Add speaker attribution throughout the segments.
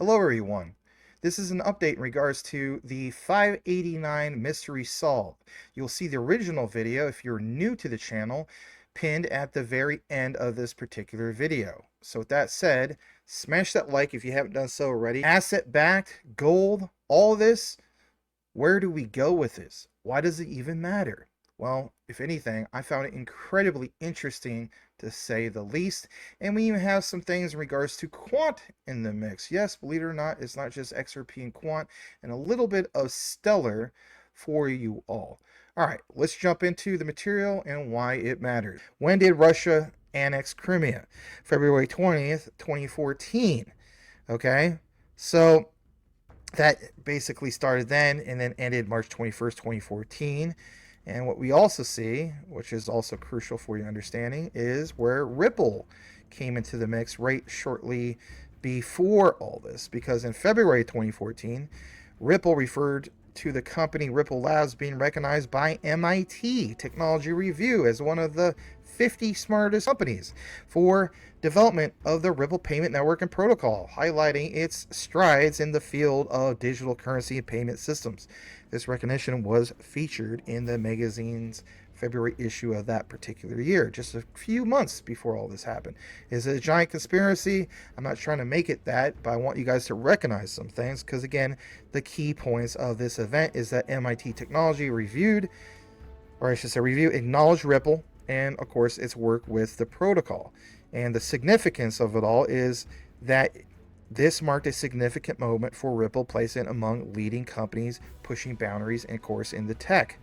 Speaker 1: Hello everyone. This is an update in regards to the 589 mystery solved. You'll see the original video if you're new to the channel pinned at the very end of this particular video. So with that said, smash that like if you haven't done so already. Asset backed, gold, all this, where do we go with this? Why does it even matter? Well, if anything, I found it incredibly interesting to say the least. And we even have some things in regards to quant in the mix. Yes, believe it or not, it's not just XRP and quant, and a little bit of stellar for you all. All right, let's jump into the material and why it matters. When did Russia annex Crimea? February 20th, 2014. Okay, so that basically started then and then ended March 21st, 2014. And what we also see, which is also crucial for your understanding, is where Ripple came into the mix right shortly before all this. Because in February 2014, Ripple referred to the company Ripple Labs being recognized by MIT Technology Review as one of the 50 smartest companies for development of the Ripple payment network and protocol, highlighting its strides in the field of digital currency and payment systems. This recognition was featured in the magazine's February issue of that particular year, just a few months before all this happened. Is it a giant conspiracy? I'm not trying to make it that, but I want you guys to recognize some things, because again, the key points of this event is that MIT Technology reviewed, or I should say acknowledged Ripple, and of course its work with the protocol. And the significance of it all is that this marked a significant moment for Ripple, placing among leading companies pushing boundaries and, of course, in the tech.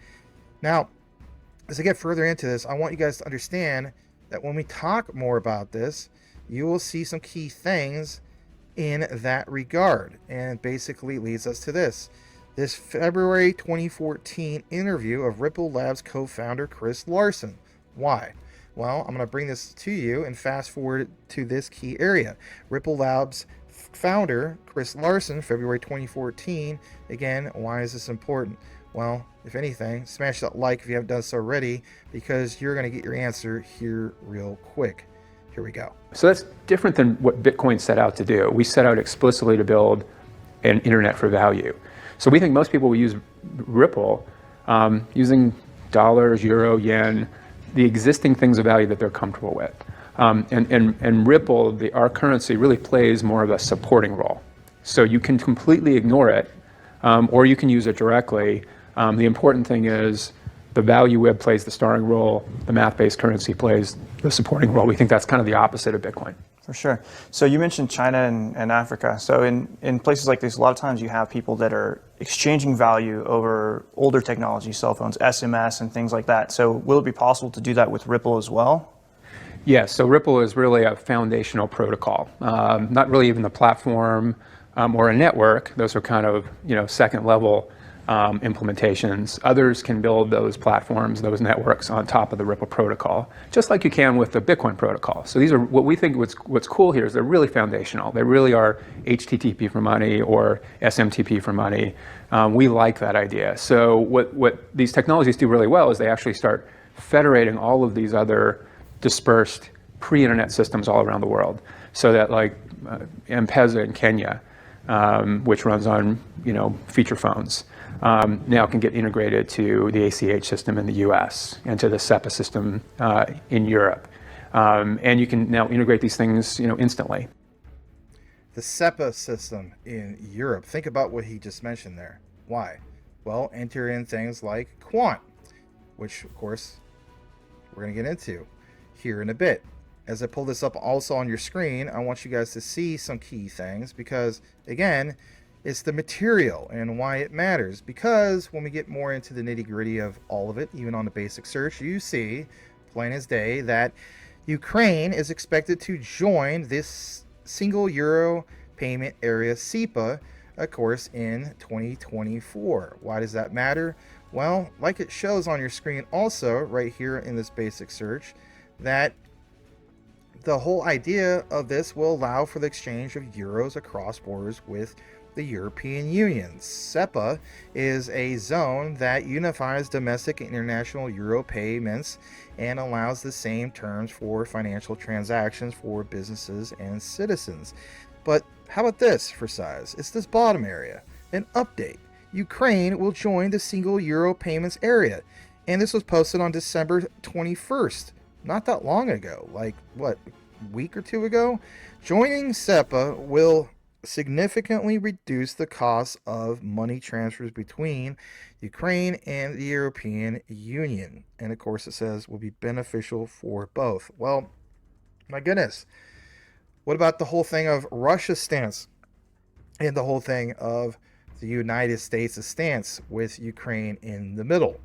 Speaker 1: Now, as I get further into this, I want you guys to understand that when we talk more about this, you will see some key things in that regard, and basically leads us to this February 2014 interview of Ripple Labs co-founder Chris Larsen. Why? Well, I'm going to bring this to you and fast forward to this key area. Ripple Labs founder Chris Larsen, February 2014. Again, why is this important? Well, if anything, smash that like if you haven't done so already, because you're going to get your answer here real quick. Here we go.
Speaker 2: So that's different than what Bitcoin set out to do. We set out explicitly to build an internet for value. So we think most people will use Ripple using dollars, euro, yen, the existing things of value that they're comfortable with. And Ripple, our currency, really plays more of a supporting role. So you can completely ignore it, or you can use it directly. The important thing is the value web plays the starring role, the math-based currency plays the supporting role. We think that's kind of the opposite of Bitcoin.
Speaker 3: For sure. So you mentioned China and Africa. So in places like this, a lot of times you have people that are exchanging value over older technology, cell phones, SMS, and things like that. So will it be possible to do that with Ripple as well?
Speaker 2: Yes, so Ripple is really a foundational protocol, not really even the platform or a network. Those are kind of second level implementations. Others can build those platforms, those networks on top of the Ripple protocol, just like you can with the Bitcoin protocol. So these are what we think what's cool here is they're really foundational. They really are HTTP for money or SMTP for money. We like that idea. So what these technologies do really well is they actually start federating all of these other dispersed pre-internet systems all around the world, so that like M-Pesa in Kenya, which runs on feature phones, now can get integrated to the ACH system in the US and to the SEPA system in Europe, and you can now integrate these things instantly.
Speaker 1: The SEPA system in Europe. Think about what he just mentioned there. Why? Well, enter in things like quant, which of course we're going to get into here in a bit. As I pull this up also on your screen, I want you guys to see some key things, because again, it's the material and why it matters. Because when we get more into the nitty-gritty of all of it, even on the basic search, you see plain as day that Ukraine is expected to join this single euro payment area SEPA, of course, in 2024. Why does that matter? Well, like it shows on your screen also right here in this basic search, that the whole idea of this will allow for the exchange of euros across borders with the European Union. SEPA is a zone that unifies domestic and international euro payments and allows the same terms for financial transactions for businesses and citizens. But how about this for size? It's this bottom area. An update. Ukraine will join the single euro payments area. And this was posted on December 21st. Not that long ago. Like, what, a week or two ago? Joining SEPA will significantly reduce the cost of money transfers between Ukraine and the European Union. And of course, it says will be beneficial for both. Well, my goodness. What about the whole thing of Russia's stance and the whole thing of the United States' stance with Ukraine in the middle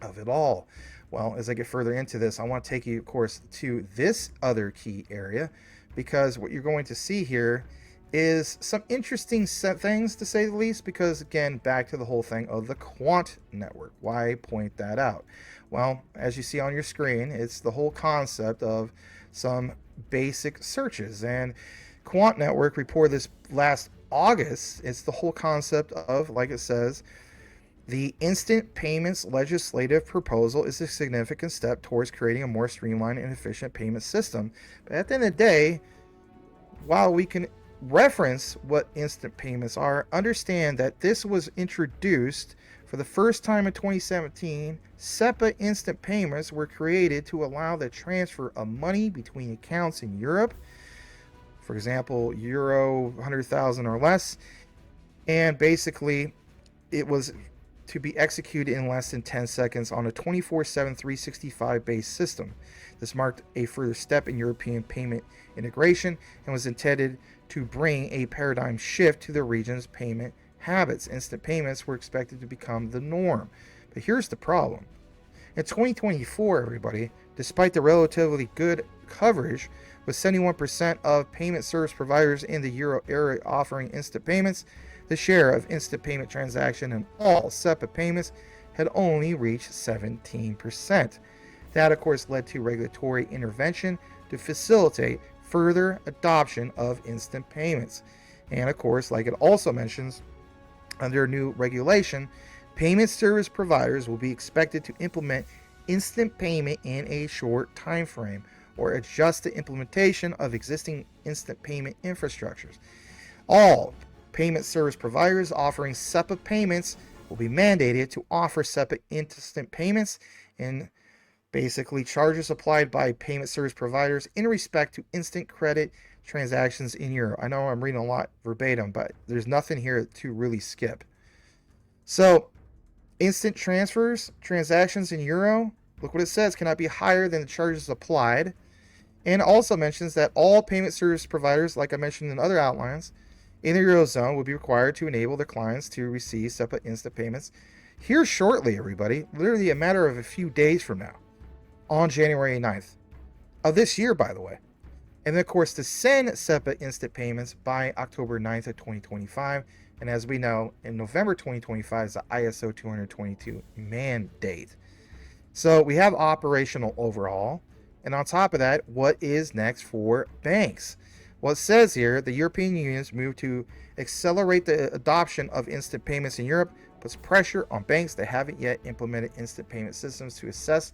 Speaker 1: of it all? Well, as I get further into this, I want to take you, of course, to this other key area, because what you're going to see here is some interesting things, to say the least, because, again, back to the whole thing of the quant network. Why point that out? Well, as you see on your screen, it's the whole concept of some basic searches. And quant network reported this last August. It's the whole concept of, like it says, the instant payments legislative proposal is a significant step towards creating a more streamlined and efficient payment system. But at the end of the day, while we can reference what instant payments are, understand that this was introduced for the first time in 2017. SEPA instant payments were created to allow the transfer of money between accounts in Europe, for example, euro 100,000 or less, and basically it was to be executed in less than 10 seconds on a 24/7 365 based system. This marked a further step in European payment integration and was intended to bring a paradigm shift to the region's payment habits. Instant payments were expected to become the norm. But here's the problem. In 2024, everybody, despite the relatively good coverage, with 71% of payment service providers in the euro area offering instant payments, the share of instant payment transaction in all SEPA payments had only reached 17%. That, of course, led to regulatory intervention to facilitate further adoption of instant payments. And, of course, like it also mentions, under new regulation, payment service providers will be expected to implement instant payment in a short time frame or adjust the implementation of existing instant payment infrastructures. All payment service providers offering SEPA payments will be mandated to offer SEPA instant payments, and basically charges applied by payment service providers in respect to instant credit transactions in euro. I know I'm reading a lot verbatim, but there's nothing here to really skip. So, instant transactions in euro, look what it says, cannot be higher than the charges applied. And also mentions that all payment service providers, like I mentioned in other outlines, in the Eurozone will be required to enable their clients to receive SEPA instant payments here shortly, everybody, literally a matter of a few days from now, on January 9th of this year, by the way. And then, of course, to send SEPA instant payments by October 9th of 2025. And as we know, in November 2025 is the ISO 222 mandate. So we have operational overhaul. And on top of that, what is next for banks? Well, it says here, the European Union's move to accelerate the adoption of instant payments in Europe puts pressure on banks that haven't yet implemented instant payment systems to assess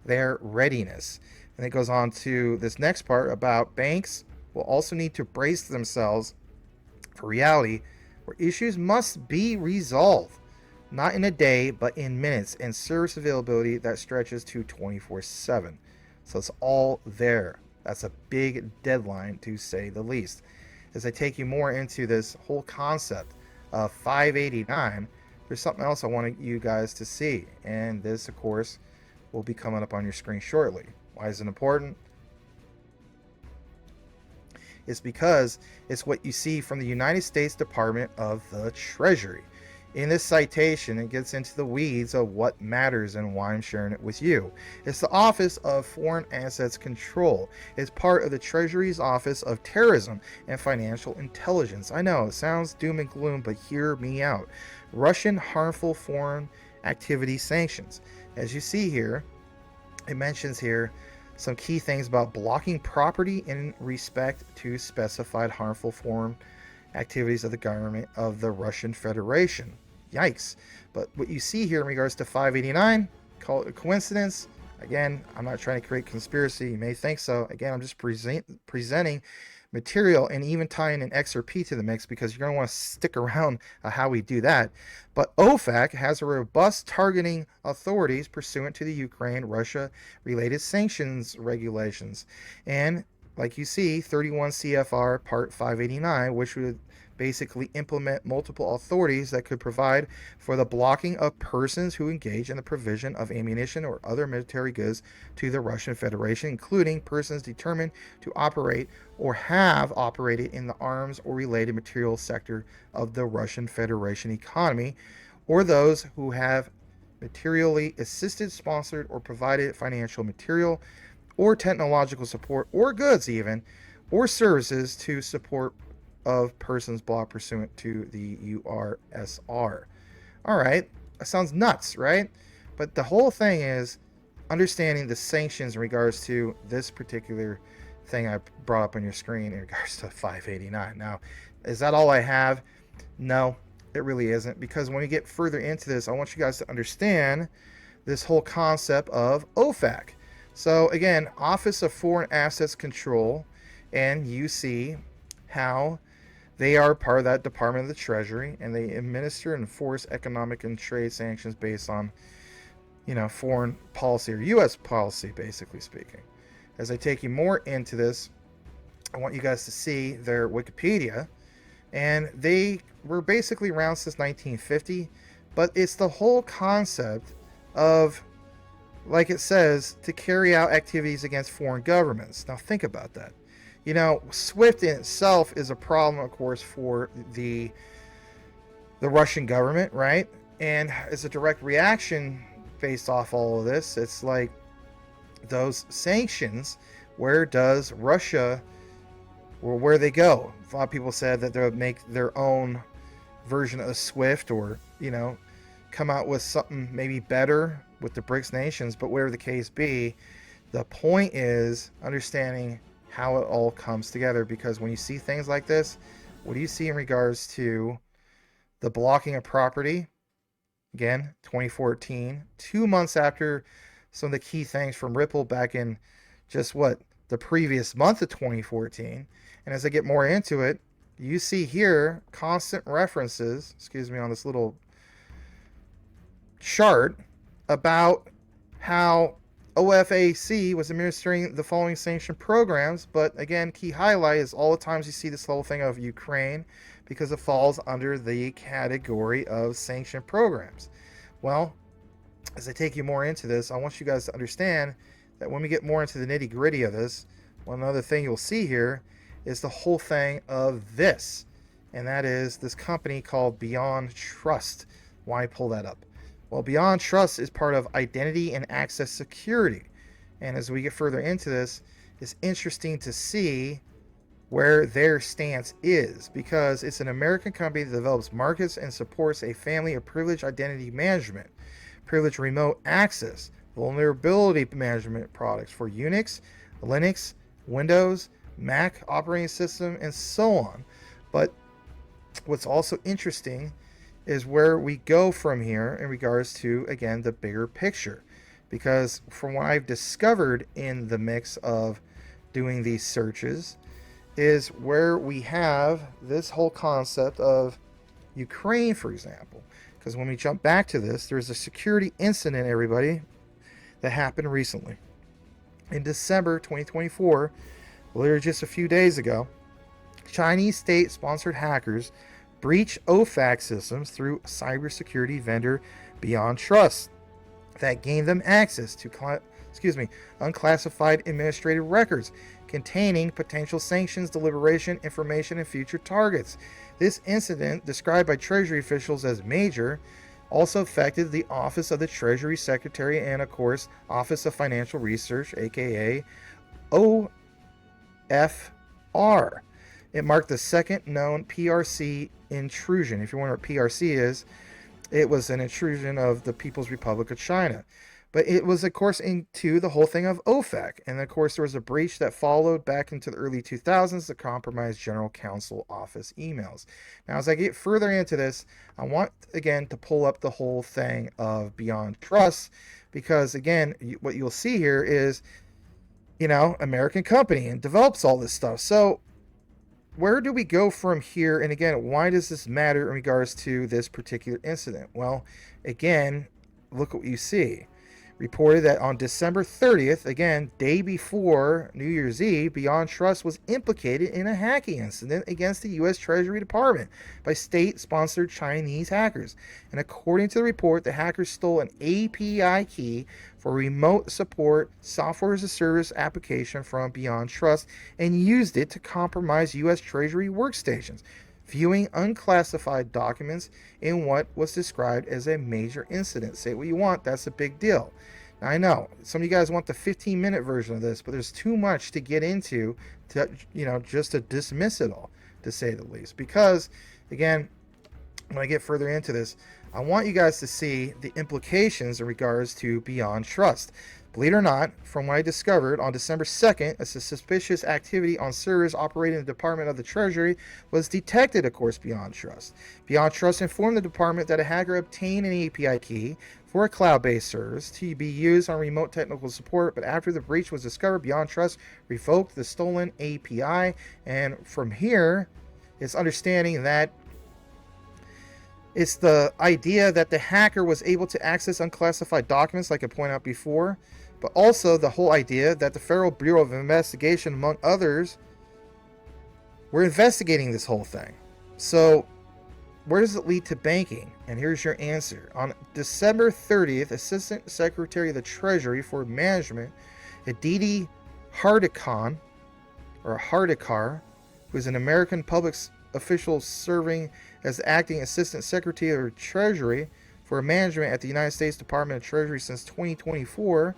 Speaker 1: their readiness. And it goes on to this next part about banks will also need to brace themselves for reality where issues must be resolved, not in a day, but in minutes, and service availability that stretches to 24/7. So it's all there. That's a big deadline, to say the least. As I take you more into this whole concept of 589, there's something else I want you guys to see. And this, of course, will be coming up on your screen shortly. Why is it important? It's because it's what you see from the United States Department of the Treasury. In this citation, it gets into the weeds of what matters and why I'm sharing it with you. It's the Office of Foreign Assets Control. It's part of the Treasury's Office of Terrorism and Financial Intelligence. I know, it sounds doom and gloom, but hear me out. Russian harmful foreign activity sanctions. As you see here, it mentions here some key things about blocking property in respect to specified harmful foreign activities of the government of the Russian Federation. Yikes. But what you see here in regards to 589, call it a coincidence. Again, I'm not trying to create conspiracy. You may think so. Again, I'm just presenting material and even tying an XRP to the mix because you're going to want to stick around how we do that. But OFAC has a robust targeting authorities pursuant to the Ukraine-Russia related sanctions regulations. And like you see, 31 CFR Part 589, which would basically implement multiple authorities that could provide for the blocking of persons who engage in the provision of ammunition or other military goods to the Russian Federation, including persons determined to operate or have operated in the arms or related materials sector of the Russian Federation economy, or those who have materially assisted, sponsored, or provided financial material or technological support or goods even, or services to support of persons blocked pursuant to the URSR. All right, that sounds nuts, right? But the whole thing is understanding the sanctions in regards to this particular thing I brought up on your screen in regards to 589. Now, is that all I have? No, it really isn't, because when we get further into this, I want you guys to understand this whole concept of OFAC. So again, Office of Foreign Assets Control, and you see how they are part of that Department of the Treasury, and they administer and enforce economic and trade sanctions based on, foreign policy or U.S. policy, basically speaking. As I take you more into this, I want you guys to see their Wikipedia, and they were basically around since 1950, but it's the whole concept of, like it says, to carry out activities against foreign governments. Now think about that. SWIFT in itself is a problem, of course, for the Russian government, right? And as a direct reaction based off all of this, it's like those sanctions, where does Russia, or where they go? A lot of people said that they'll make their own version of SWIFT, or, come out with something maybe better with the BRICS nations, but whatever the case be, the point is understanding how it all comes together, because when you see things like this, what do you see in regards to the blocking of property? Again, 2014, 2 months after some of the key things from Ripple back in the previous month of 2014. And as I get more into it, you see here constant references, on this little chart about how OFAC was administering the following sanction programs. But again, key highlight is all the times you see this whole thing of Ukraine, because it falls under the category of sanction programs. Well, as I take you more into this, I want you guys to understand that when we get more into the nitty gritty of this, one other thing you'll see here is the whole thing of this, and that is this company called Beyond Trust. Why pull that up? Well, Beyond Trust is part of Identity and Access Security. And as we get further into this, it's interesting to see where their stance is, because it's an American company that develops, markets, and supports a family of privileged identity management, privileged remote access, vulnerability management products for Unix, Linux, Windows, Mac operating system, and so on. But what's also interesting is where we go from here in regards to, again, the bigger picture. Because from what I've discovered in the mix of doing these searches, is where we have this whole concept of Ukraine, for example. Because when we jump back to this, there's a security incident, everybody, that happened recently. In December 2024, literally just a few days ago, Chinese state-sponsored hackers breached OFAC systems through cybersecurity vendor Beyond Trust that gained them access to unclassified administrative records containing potential sanctions, deliberation, information, and future targets. This incident, described by Treasury officials as major, also affected the Office of the Treasury Secretary and, of course, Office of Financial Research, aka OFR. It marked the second known PRC intrusion. If you wonder what PRC is, it was an intrusion of the People's Republic of China. But it was, of course, into the whole thing of OFAC. And of course, there was a breach that followed back into the early 2000s to compromise General Counsel office emails. Now, as I get further into this, I want, again, to pull up the whole thing of Beyond Trust, because, again, what you'll see here is, American company and develops all this stuff. So where do we go from here? And again, why does this matter in regards to this particular incident? Well, again, look what you see. Reported that on December 30th, again, day before New Year's Eve, Beyond Trust was implicated in a hacking incident against the U.S. Treasury Department by state-sponsored Chinese hackers. And according to the report, the hackers stole an API key for remote support software as a service application from Beyond Trust and used it to compromise U.S. Treasury workstations, viewing unclassified documents in what was described as a major incident. Say what you want, that's a big deal. Now, I know some of you guys want the 15-minute version of this, but there's too much to get into to, just to dismiss it all, to say the least. Because, again, when I get further into this, I want you guys to see the implications in regards to Beyond Trust. Believe it or not, from what I discovered on December 2nd, a suspicious activity on servers operating in the Department of the Treasury was detected, of course, Beyond Trust. Beyond Trust informed the department that a hacker obtained an API key for a cloud-based service to be used on remote technical support, but after the breach was discovered, Beyond Trust revoked the stolen API, and from here, it's understanding that it's the idea that the hacker was able to access unclassified documents, like I pointed out before, but also the whole idea that the Federal Bureau of Investigation, among others, were investigating this whole thing. So where does it lead to banking? And here's your answer. On December 30th, Assistant Secretary of the Treasury for Management, Aditi Hardikar, who is an American public official serving as acting Assistant Secretary of the Treasury for Management at the United States Department of Treasury since 2024.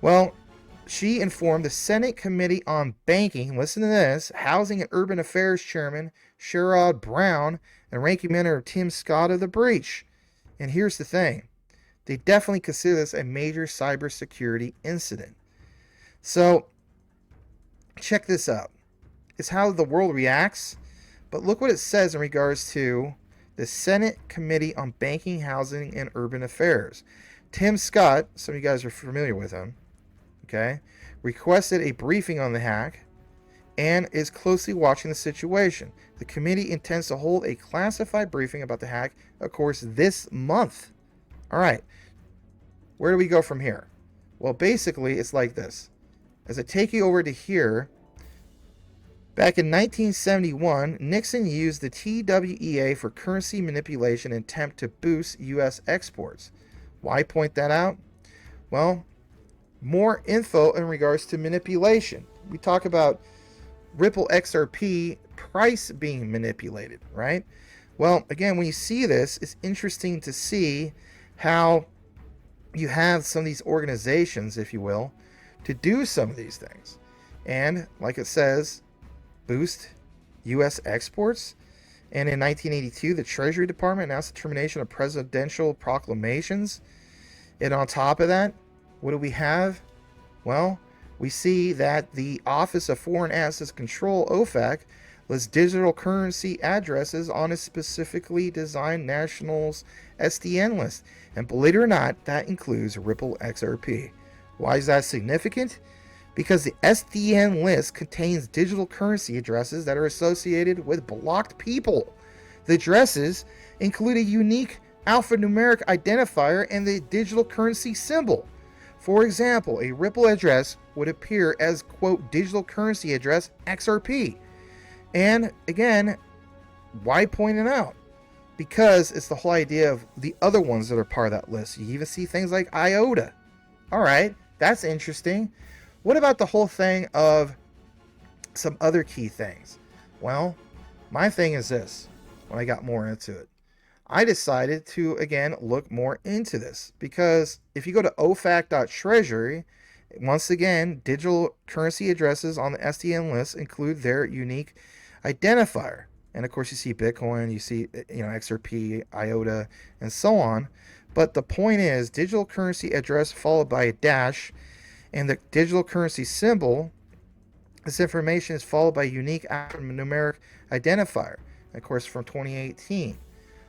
Speaker 1: Well, she informed the Senate Committee on Banking, listen to this, Housing and Urban Affairs Chairman Sherrod Brown and Ranking Member Tim Scott of the breach. And here's the thing. They definitely consider this a major cybersecurity incident. So, check this out. It's how the world reacts, but look what it says in regards to the Senate Committee on Banking, Housing, and Urban Affairs. Tim Scott, some of you guys are familiar with him, okay, requested a briefing on the hack and is closely watching the situation. The committee intends to hold a classified briefing about the hack, of course, this month. All right, where do we go from here? Well, basically, it's like this. As I take you over to here, back in 1971, Nixon used the TWEA for currency manipulation and attempt to boost U.S. exports. Why point that out? Well, more info in regards to manipulation. We talk about Ripple XRP price being manipulated, right? Well, again, when you see this, it's interesting to see how you have some of these organizations, if you will, to do some of these things. And like it says, boost U.S. exports. And in 1982, the Treasury Department announced the termination of presidential proclamations. And on top of that, what do we have? Well, we see that the Office of Foreign Assets Control, OFAC, lists digital currency addresses on a specifically designed nationals SDN list. And believe it or not, that includes Ripple XRP. Why is that significant? Because the SDN list contains digital currency addresses that are associated with blocked people. The addresses include a unique alphanumeric identifier and the digital currency symbol. For example, a Ripple address would appear as, quote, digital currency address XRP. And again, why point it out? Because it's the whole idea of the other ones that are part of that list. You even see things like IOTA. All right, that's interesting. What about the whole thing of some other key things? Well, my thing is this, when I got more into it. I decided to, again, look more into this. Because if you go to ofac.treasury, once again, digital currency addresses on the SDN list include their unique identifier. And of course, you see Bitcoin, you see XRP, IOTA, and so on. But the point is, digital currency address followed by a dash, and the digital currency symbol, this information is followed by a unique alphanumeric identifier, of course, from 2018.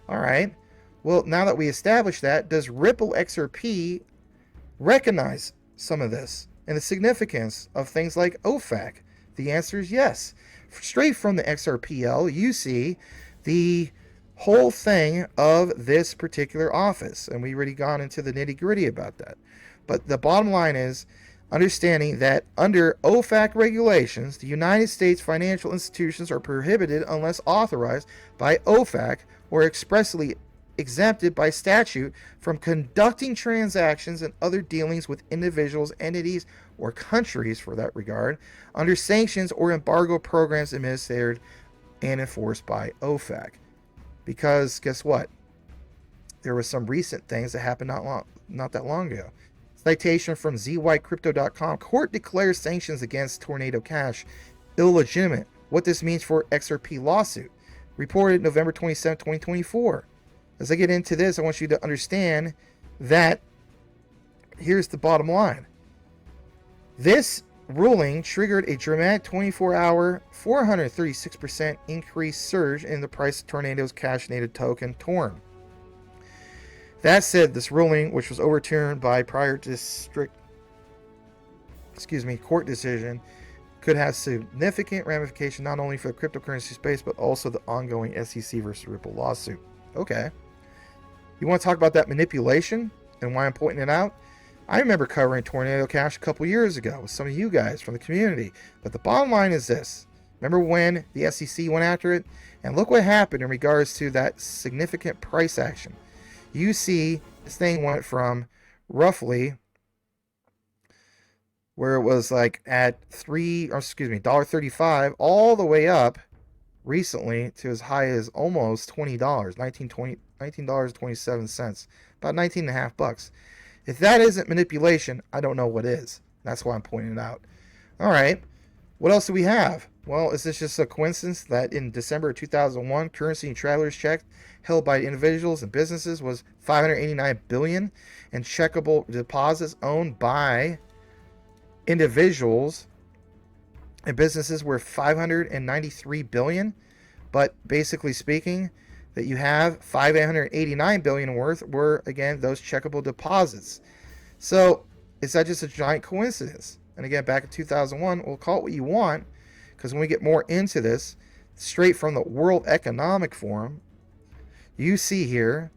Speaker 1: All right. Well, now that we established that, does Ripple XRP recognize some of this and the significance of things like OFAC? The answer is yes. Straight from the XRPL, you see the whole thing of this particular office, and we already gone into the nitty-gritty about that. But the bottom line is understanding that under OFAC regulations, the United States financial institutions are prohibited unless authorized by OFAC or expressly exempted by statute from conducting transactions and other dealings with individuals, entities, or countries, for that regard, under sanctions or embargo programs administered and enforced by OFAC. Because guess what? There were some recent things that happened not that long ago. Citation from zycrypto.com. Court declares sanctions against Tornado Cash illegitimate. What this means for XRP lawsuit. Reported November 27, 2024. As I get into this, I want you to understand that here's the bottom line. This ruling triggered a dramatic 24-hour, 436% increase surge in the price of Tornado's Cash native token, Torn. That said, this ruling, which was overturned by prior court decision, could have significant ramification not only for the cryptocurrency space, but also the ongoing SEC versus Ripple lawsuit. Okay. You want to talk about that manipulation and why I'm pointing it out? I remember covering Tornado Cash a couple years ago with some of you guys from the community. But the bottom line is this. Remember when the SEC went after it? And look what happened in regards to that significant price action. You see this thing went from roughly where it was like at $1.35 all the way up recently to as high as almost $20, $19.27, about 19.5 bucks. If that isn't manipulation, I don't know what is. That's why I'm pointing it out. All right. What else do we have? Well, is this just a coincidence that in December of 2001, currency and travelers check held by individuals and businesses was 589 billion, and checkable deposits owned by individuals and businesses were 593 billion? But basically speaking, that you have 589 billion worth were, again, those checkable deposits. So is that just a giant coincidence? And again, back in 2001, we'll call it what you want, because when we get more into this, straight from the World Economic Forum, you see here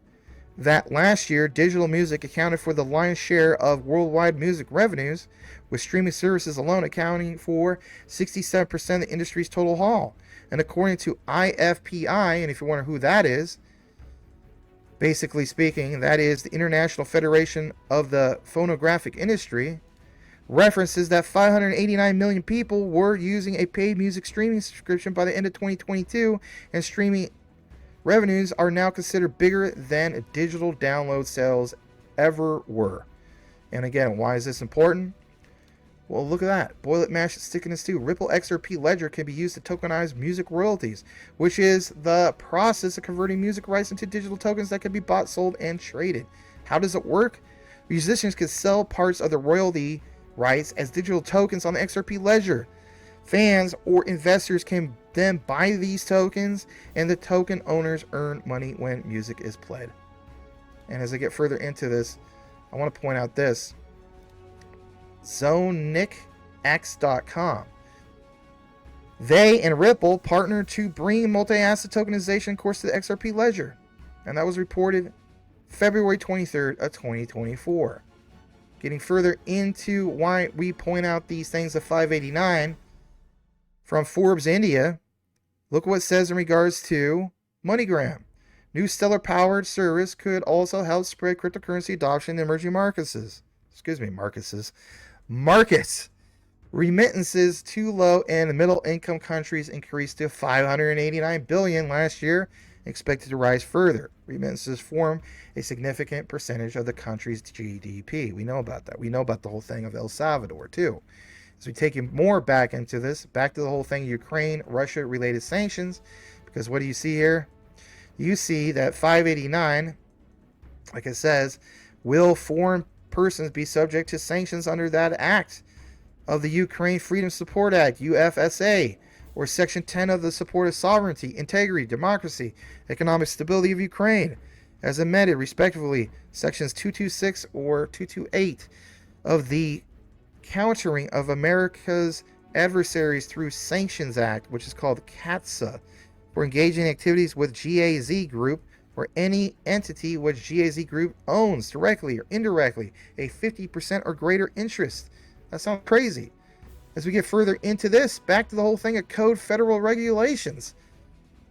Speaker 1: that last year, digital music accounted for the lion's share of worldwide music revenues, with streaming services alone accounting for 67% of the industry's total haul. And according to IFPI, and if you wonder who that is, basically speaking, that is the International Federation of the Phonographic Industry, references that 589 million people were using a paid music streaming subscription by the end of 2022, and streaming revenues are now considered bigger than digital download sales ever were. And again, why is this important? Well, look at that. Boil it, mash it, stick in a stew. Ripple XRP Ledger can be used to tokenize music royalties, which is the process of converting music rights into digital tokens that can be bought, sold, and traded. How does it work? Musicians can sell parts of the royalty rights as digital tokens on the XRP Ledger. Fans or investors can then buy these tokens, and the token owners earn money when music is played. And as I get further into this, I want to point out this. ZoneNickX.com. They and Ripple partnered to bring multi-asset tokenization course to the XRP Ledger. And that was reported February 23rd of 2024. Getting further into why we point out these things of 589 from Forbes India, look what it says in regards to MoneyGram. New stellar-powered service could also help spread cryptocurrency adoption in emerging markets. Markets. Remittances to low and middle income countries increased to 589 billion last year, expected to rise further. Remittances form a significant percentage of the country's GDP. We know about that. We know about the whole thing of El Salvador too. As we take you more back into this, back to the whole thing, Ukraine, Russia related sanctions, because what do you see here? You see that 589 like it says, will foreign persons be subject to sanctions under that act of the Ukraine Freedom Support Act, UFSA, or Section 10 of the Support of Sovereignty, Integrity, Democracy, Economic Stability of Ukraine, as amended, respectively, Sections 226 or 228 of the Countering of America's Adversaries Through Sanctions Act, which is called CATSA, for engaging in activities with GAZ Group or any entity which GAZ Group owns directly or indirectly a 50% or greater interest. That sounds crazy. As we get further into this, back to the whole thing of code federal regulations.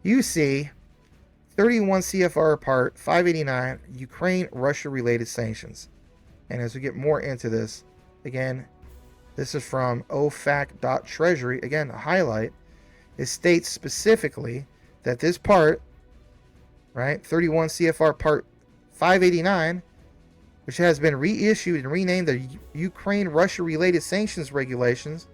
Speaker 1: You see 31 CFR Part 589, Ukraine Russia related sanctions. And as we get more into this, again, this is from OFAC.Treasury. Again, a highlight. It states specifically that this part, right, 31 CFR Part 589, which has been reissued and renamed the Ukraine-Russia related sanctions regulations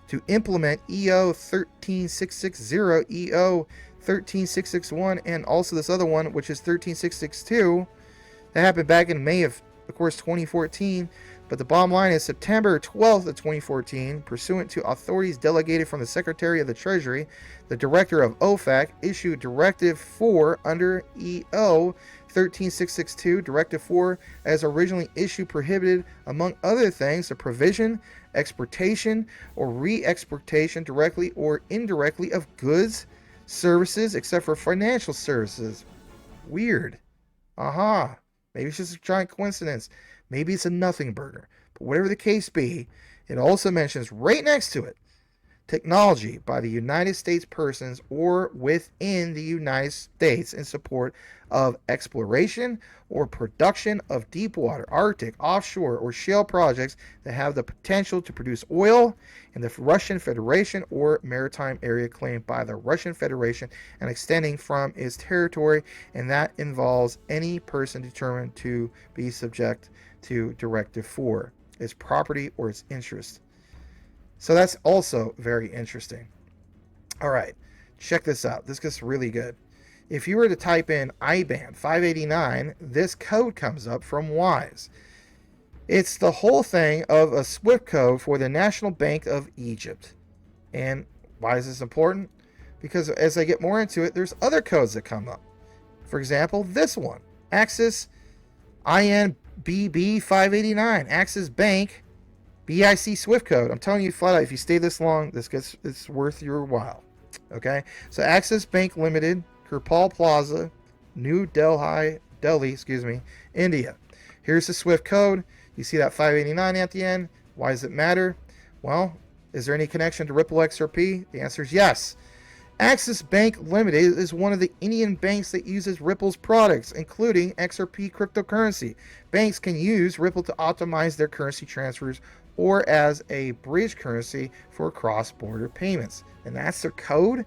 Speaker 1: to implement EO 13660, EO 13661, and also this other one, which is 13662. That happened back in May of course, 2014. But the bottom line is September 12th of 2014, pursuant to authorities delegated from the Secretary of the Treasury, the Director of OFAC issued Directive 4 under EO 13662. Directive 4, as originally issued, prohibited, among other things, the provision, exportation, or re-exportation directly or indirectly of goods, services, except for financial services. Weird. Aha. Maybe it's just a giant coincidence. Maybe it's a nothing burger. But whatever the case be, it also mentions right next to it, technology by the United States persons or within the United States in support of exploration or production of deep water, Arctic, offshore, or shale projects that have the potential to produce oil in the Russian Federation or maritime area claimed by the Russian Federation and extending from its territory, and that involves any person determined to be subject to Directive 4, its property or its interest. So that's also very interesting. All right, check this out. This gets really good. If you were to type in IBAN 589, this code comes up from WISE. It's the whole thing of a SWIFT code for the National Bank of Egypt. And why is this important? Because as I get more into it, there's other codes that come up. For example, this one, Axis INBB 589, Axis Bank BIC Swift code. I'm telling you flat out, if you stay this long, it's worth your while. Okay, so Axis Bank Limited, Kirpal Plaza, New Delhi, India. Here's the Swift code. You see that 589 at the end. Why does it matter? Well, is there any connection to Ripple XRP? The answer is yes. Axis Bank Limited is one of the Indian banks that uses Ripple's products, including XRP cryptocurrency. Banks can use Ripple to optimize their currency transfers or as a bridge currency for cross-border payments. And that's their code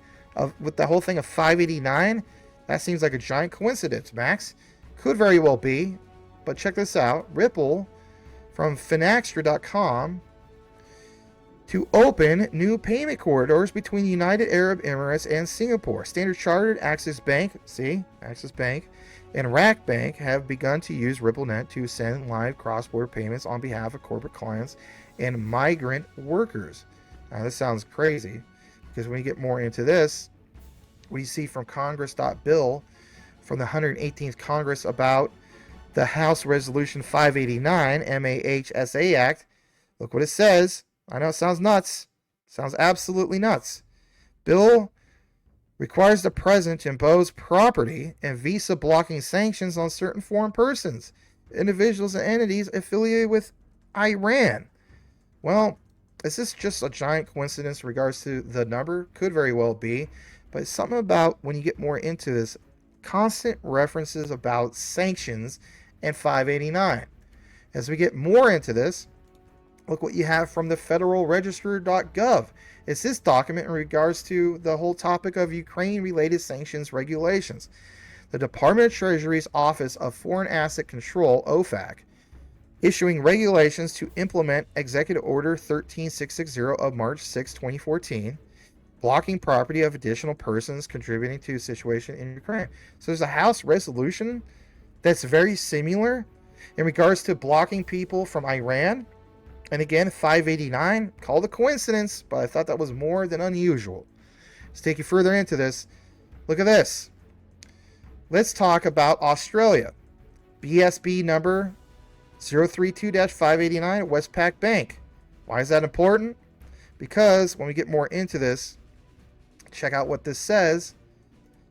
Speaker 1: with the whole thing of 589. That seems like a giant coincidence, Max. Could very well be, but check this out. Ripple from Finaxtra.com to open new payment corridors between the United Arab Emirates and Singapore. Standard Chartered, Axis Bank, Axis Bank, and Rack Bank have begun to use RippleNet to send live cross-border payments on behalf of corporate clients and migrant workers. Now, this sounds crazy, because when you get more into this, we see from Congress.bill from the 118th Congress about the House Resolution 589, MAHSA Act. Look what it says. I know it sounds nuts. Sounds absolutely nuts. Bill requires the president to impose property and visa blocking sanctions on certain foreign persons, individuals, and entities affiliated with Iran. Well, is this just a giant coincidence in regards to the number? Could very well be. But it's something about when you get more into this, constant references about sanctions and 589. As we get more into this, look what you have from the federalregister.gov. It's this document in regards to the whole topic of Ukraine-related sanctions regulations. The Department of Treasury's Office of Foreign Asset Control, OFAC, issuing regulations to implement Executive Order 13660 of March 6, 2014, blocking property of additional persons contributing to the situation in Ukraine. So there's a House resolution that's very similar in regards to blocking people from Iran. And again, 589, called a coincidence, but I thought that was more than unusual. Let's take you further into this. Look at this. Let's talk about Australia. BSB number 032-589, Westpac Bank. Why is that important? Because when we get more into this, check out what this says.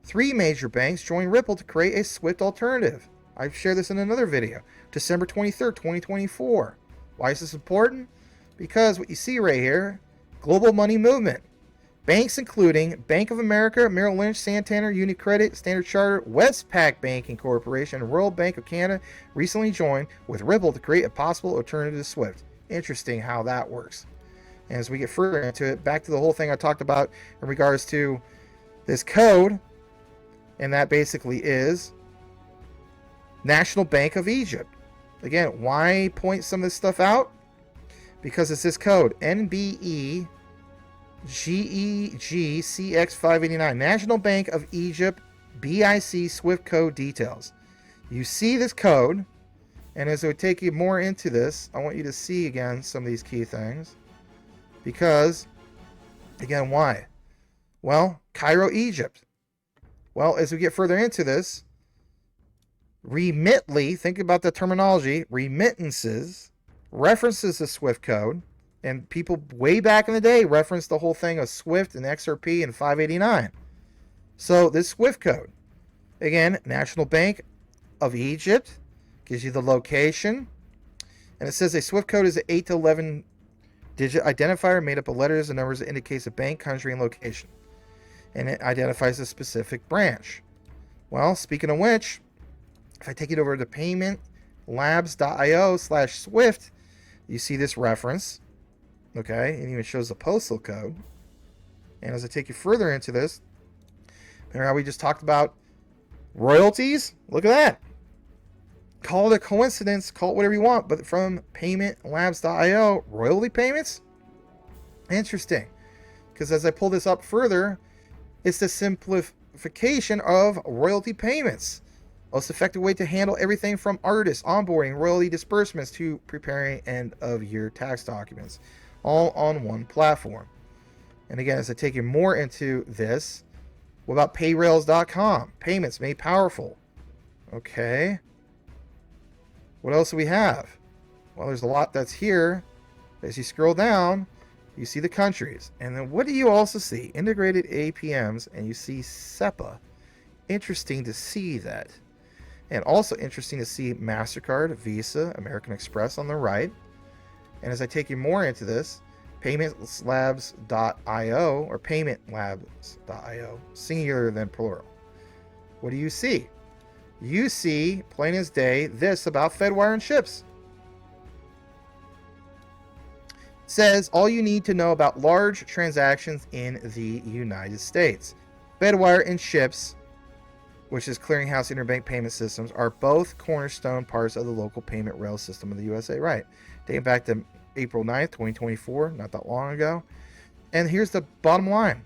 Speaker 1: 3 major banks join Ripple to create a SWIFT alternative. I've shared this in another video. December 23rd, 2024. Why is this important? Because what you see right here, global money movement. Banks including Bank of America, Merrill Lynch, Santander, UniCredit, Standard Chartered, Westpac Banking Corporation, and Royal Bank of Canada recently joined with Ripple to create a possible alternative to SWIFT. Interesting how that works. And as we get further into it, back to the whole thing I talked about in regards to this code, and that basically is National Bank of Egypt. Again, why point some of this stuff out? Because it's this code, NBE GEGCX589, National Bank of Egypt BIC SWIFT code details. You see this code, and as I would take you more into this, I want you to see again some of these key things. Because, again, why? Well, Cairo, Egypt. Well, as we get further into this, remitly, think about the terminology, remittances, references the SWIFT code, and people way back in the day referenced the whole thing of SWIFT and XRP and 589. So this SWIFT code, again, National Bank of Egypt, gives you the location, and it says a SWIFT code is an 8 to 11 digit identifier made up of letters and numbers that indicates a bank, country, and location, and it identifies a specific branch. Well, speaking of which, if I take it over to paymentlabs.io/SWIFT, you see this reference. Okay, it even shows the postal code. And as I take you further into this, remember how we just talked about royalties? Look at that. Call it a coincidence, call it whatever you want, but from paymentlabs.io, royalty payments? Interesting. Because as I pull this up further, it's the simplification of royalty payments. Most effective way to handle everything from artists, onboarding, royalty disbursements to preparing end of year tax documents, all on one platform. And again, as I take you more into this, what about payrails.com? Payments made powerful. Okay. What else do we have? Well, there's a lot that's here. As you scroll down, you see the countries. And then what do you also see? Integrated APMs, and you see SEPA. Interesting to see that. And also interesting to see MasterCard, Visa, American Express on the right. And as I take you more into this, paymentlabs.io or paymentlabs.io, singular than plural. What do you see? You see, plain as day, this about Fedwire and chips. It says all you need to know about large transactions in the United States. Fedwire and chips, which is clearinghouse interbank payment systems, are both cornerstone parts of the local payment rail system of the USA. Right. Dating back to April 9th, 2024, not that long ago. And here's the bottom line.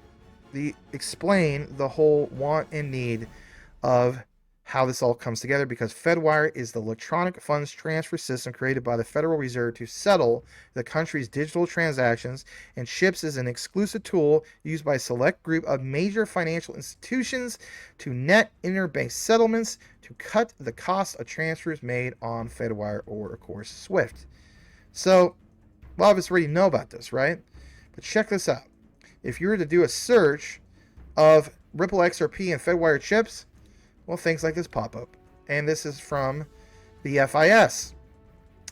Speaker 1: Explain the whole want and need of how this all comes together, because Fedwire is the electronic funds transfer system created by the Federal Reserve to settle the country's digital transactions, and CHIPS is an exclusive tool used by a select group of major financial institutions to net interbank settlements to cut the cost of transfers made on Fedwire or, of course, SWIFT. So, a lot of us already know about this, right? But check this out. If you were to do a search of Ripple XRP and Fedwire chips, well, things like this pop up. And this is from the FIS.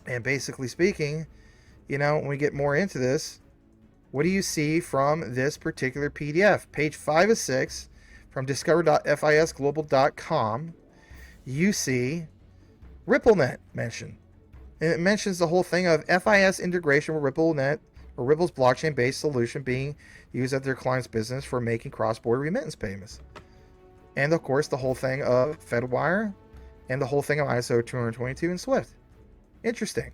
Speaker 1: And basically speaking, you know, when we get more into this, what do you see from this particular PDF? Page 5 of 6 from discover.fisglobal.com, you see RippleNet mentioned. And it mentions the whole thing of FIS integration with RippleNet, or Ripple's blockchain-based solution being used at their client's business for making cross-border remittance payments. And of course, the whole thing of Fedwire and the whole thing of ISO 222 and SWIFT. Interesting.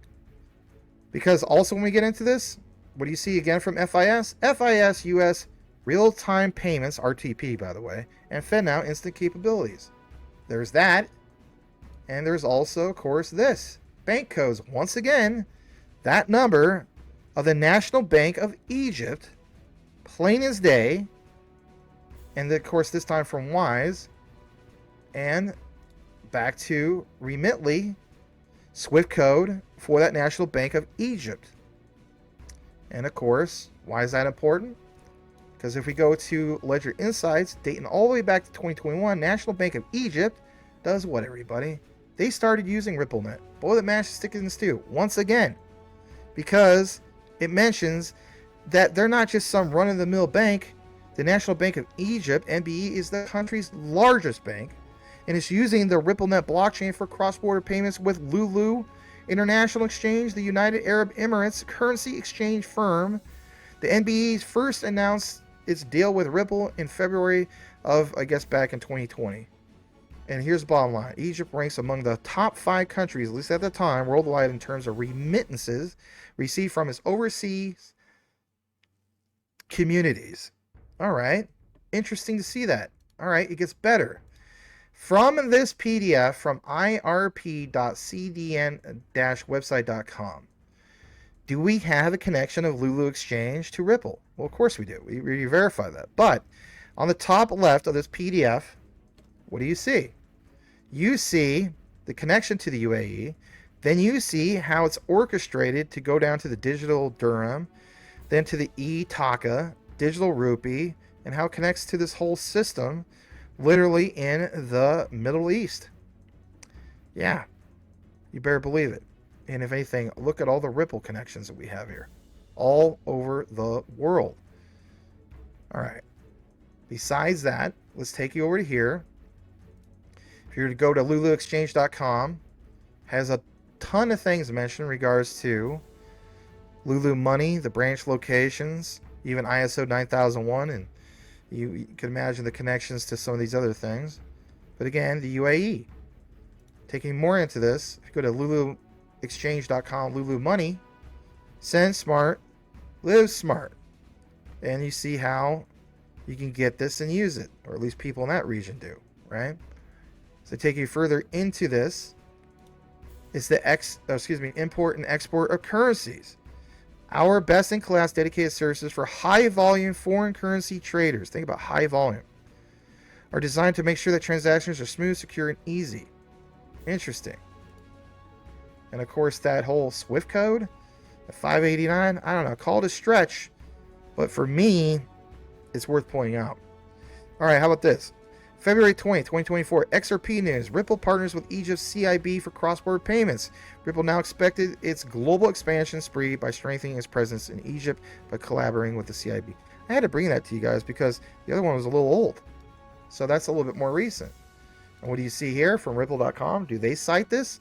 Speaker 1: Because also when we get into this, what do you see again from FIS? FIS US real-time payments, RTP by the way, and FedNow instant capabilities. There's that. And there's also, of course, this. Bank codes. Once again, that number of the National Bank of Egypt, plain as day. And of course, this time from Wise. And back to Remitly, Swift code for that National Bank of Egypt. And of course, why is that important? Because if we go to Ledger Insights, dating all the way back to 2021, National Bank of Egypt does what, everybody? They started using RippleNet. Boy, that match stick in the stew. Once again, because it mentions that they're not just some run-of-the-mill bank. The National Bank of Egypt, NBE, is the country's largest bank, and it's using the RippleNet blockchain for cross-border payments with Lulu International Exchange, the United Arab Emirates currency exchange firm. The NBE first announced its deal with Ripple in February of, I guess, back in 2020. And here's the bottom line. Egypt ranks among the top 5 countries, at least at the time, worldwide in terms of remittances received from its overseas communities. All right. Interesting to see that. All right. It gets better. From this PDF from irp.cdn-website.com, do we have a connection of Lulu Exchange to Ripple? Well, of course we do. We verify that. But on the top left of this PDF, what do you see? You see the connection to the UAE. Then you see how it's orchestrated to go down to the digital dirham, then to the e-taka, digital rupee, and how it connects to this whole system literally in the Middle East. Yeah, you better believe it. And if anything, look at all the Ripple connections that we have here all over the world. All right. Besides that, let's take you over to here. If you were to go to luluexchange.com, has a ton of things mentioned in regards to Lulu Money, the branch locations, even ISO 9001, and you can imagine the connections to some of these other things. But again, the UAE. Taking more into this, if you go to luluexchange.com, Lulu Money, send smart, live smart. And you see how you can get this and use it, or at least people in that region do, right? So take you further into this, it's the import and export of currencies. Our best-in-class dedicated services for high-volume foreign currency traders, think about high volume, are designed to make sure that transactions are smooth, secure, and easy. Interesting. And of course, that whole Swift code, the 589, I don't know, call it a stretch, but for me, it's worth pointing out. All right, how about this? February 20, 2024, XRP news. Ripple partners with Egypt's CIB for cross-border payments. Ripple now expected its global expansion spree by strengthening its presence in Egypt by collaborating with the CIB. I had to bring that to you guys because the other one was a little old. So that's a little bit more recent. And what do you see here from Ripple.com? Do they cite this?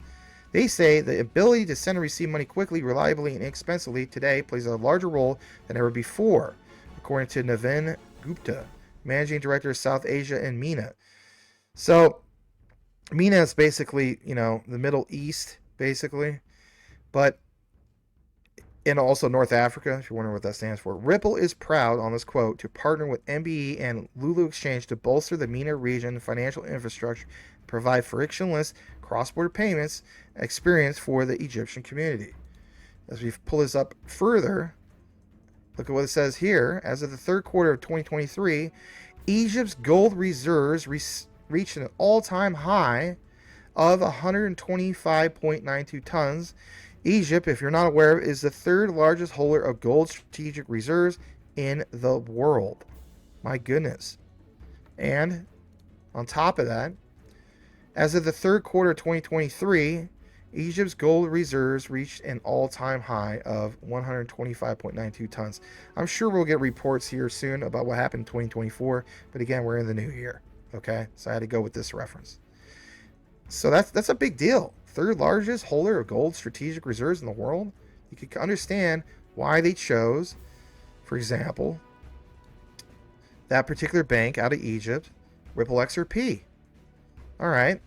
Speaker 1: They say the ability to send and receive money quickly, reliably, and inexpensively today plays a larger role than ever before, according to Navin Gupta, Managing Director of South Asia and MENA. So MENA is basically, the Middle East, basically. But, and also North Africa, if you're wondering what that stands for. Ripple is proud, on this quote, to partner with MBE and Lulu Exchange to bolster the MENA region financial infrastructure, provide frictionless cross-border payments experience for the Egyptian community. As we pull this up further, look at what it says here. As of the third quarter of 2023, Egypt's gold reserves reached an all-time high of 125.92 tons. Egypt, if you're not aware, is the third largest holder of gold strategic reserves in the world. My goodness. And on top of that, as of the third quarter of 2023, Egypt's gold reserves reached an all-time high of 125.92 tons. I'm sure we'll get reports here soon about what happened in 2024, but again, we're in the new year, okay? So I had to go with this reference. So that's a big deal. Third largest holder of gold strategic reserves in the world. You can understand why they chose, for example, that particular bank out of Egypt, Ripple XRP. All right.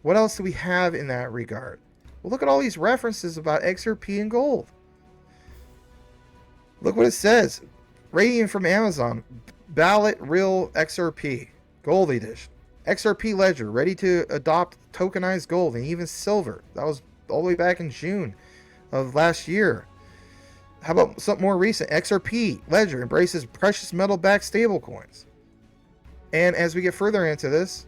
Speaker 1: What else do we have in that regard? Well, look at all these references about XRP and gold. Look what it says. Rating from Amazon. Ballot Real XRP. Gold Edition. XRP Ledger, ready to adopt tokenized gold and even silver. That was all the way back in June of last year. How about something more recent? XRP Ledger embraces precious metal-backed stablecoins. And as we get further into this,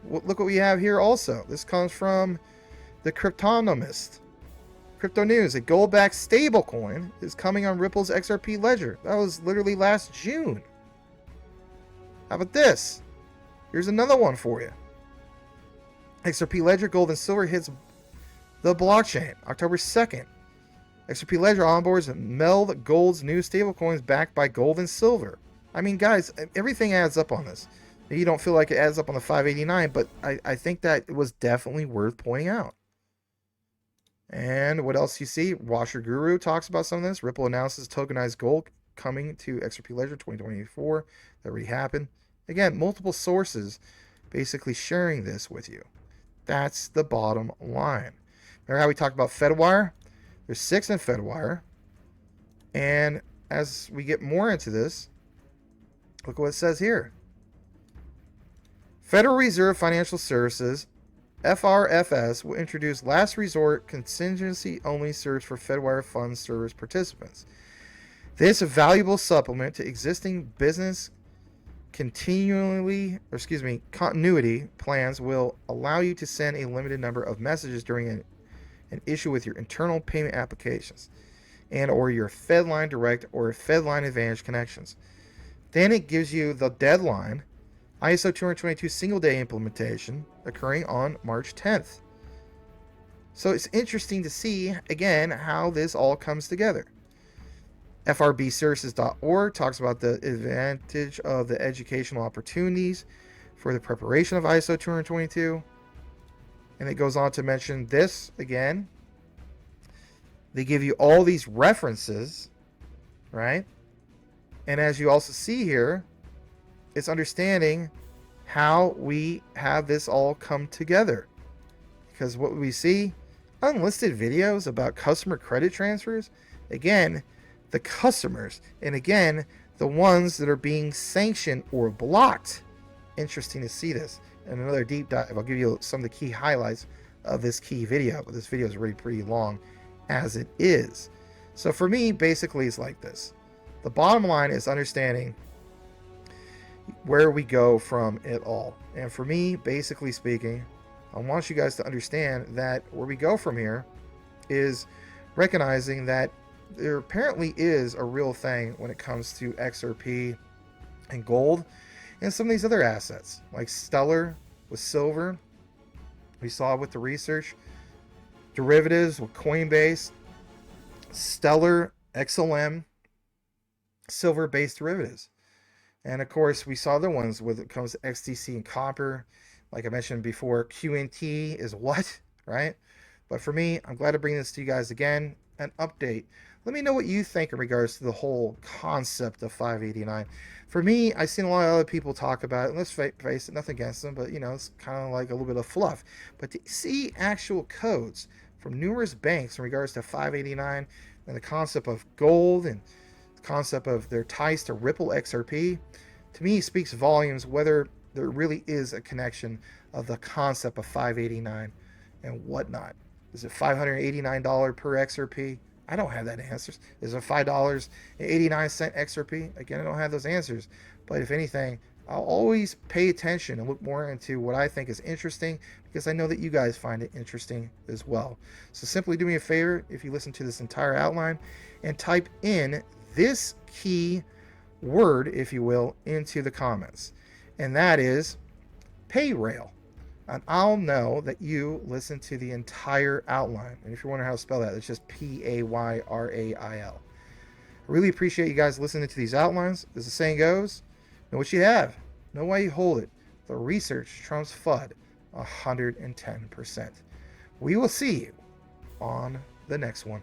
Speaker 1: look what we have here also. This comes from the Cryptonomist. Crypto News, a gold-backed stablecoin is coming on Ripple's XRP Ledger. That was literally last June. How about this? Here's another one for you. XRP Ledger Gold and Silver hits the blockchain October 2nd. XRP Ledger onboards Meld Gold's new stablecoins backed by gold and silver. I mean, guys, everything adds up on this. You don't feel like it adds up on the 589, but I think that it was definitely worth pointing out. And what else you see? Washer Guru talks about some of this. Ripple announces tokenized gold coming to XRP Ledger 2024. That already happened. Again, multiple sources basically sharing this with you. That's the bottom line. Remember how we talked about Fedwire? There's 6 in Fedwire. And as we get more into this, look what it says here. Federal Reserve Financial Services, FRFS, will introduce last resort contingency-only search for Fedwire Fund Service participants. This valuable supplement to existing business continuity plans will allow you to send a limited number of messages during an issue with your internal payment applications and or your Fedline Direct or Fedline Advantage connections. Then it gives you the deadline, ISO 222 single day implementation occurring on March 10th. So it's interesting to see, again, how this all comes together. FRBservices.org talks about the advantage of the educational opportunities for the preparation of ISO 222. And it goes on to mention this again. They give you all these references, right? And as you also see here, it's understanding how we have this all come together. Because what we see, unlisted videos about customer credit transfers, again, the customers, and again, the ones that are being sanctioned or blocked. Interesting to see this. And another deep dive, I'll give you some of the key highlights of this key video, but this video is already pretty long as it is. So for me, basically, it's like this. The bottom line is understanding where we go from it all. And for me, basically speaking, I want you guys to understand that where we go from here is recognizing that there apparently is a real thing when it comes to XRP and gold and some of these other assets like Stellar with silver. We saw with the research, derivatives with Coinbase, Stellar, XLM, silver-based derivatives. And of course, we saw the ones when it comes to XTC and copper. Like I mentioned before, QNT is what, right? But for me, I'm glad to bring this to you guys again, an update. Let me know what you think in regards to the whole concept of 589. For me, I've seen a lot of other people talk about it, and let's face it, nothing against them, but you know, it's kind of like a little bit of fluff. But to see actual codes from numerous banks in regards to 589 and the concept of gold and the concept of their ties to Ripple XRP, to me speaks volumes whether there really is a connection of the concept of 589 and whatnot. Is it $589 per XRP? I don't have that answers. Is it $5.89 XRP? Again, I don't have those answers. But if anything, I'll always pay attention and look more into what I think is interesting because I know that you guys find it interesting as well. So simply do me a favor if you listen to this entire outline and type in this key word, if you will, into the comments. And that is Payrail. And I'll know that you listen to the entire outline. And if you're wondering how to spell that, it's just Payrail. I really appreciate you guys listening to these outlines. As the saying goes, know what you have, know why you hold it. The research trumps FUD 110%. We will see you on the next one.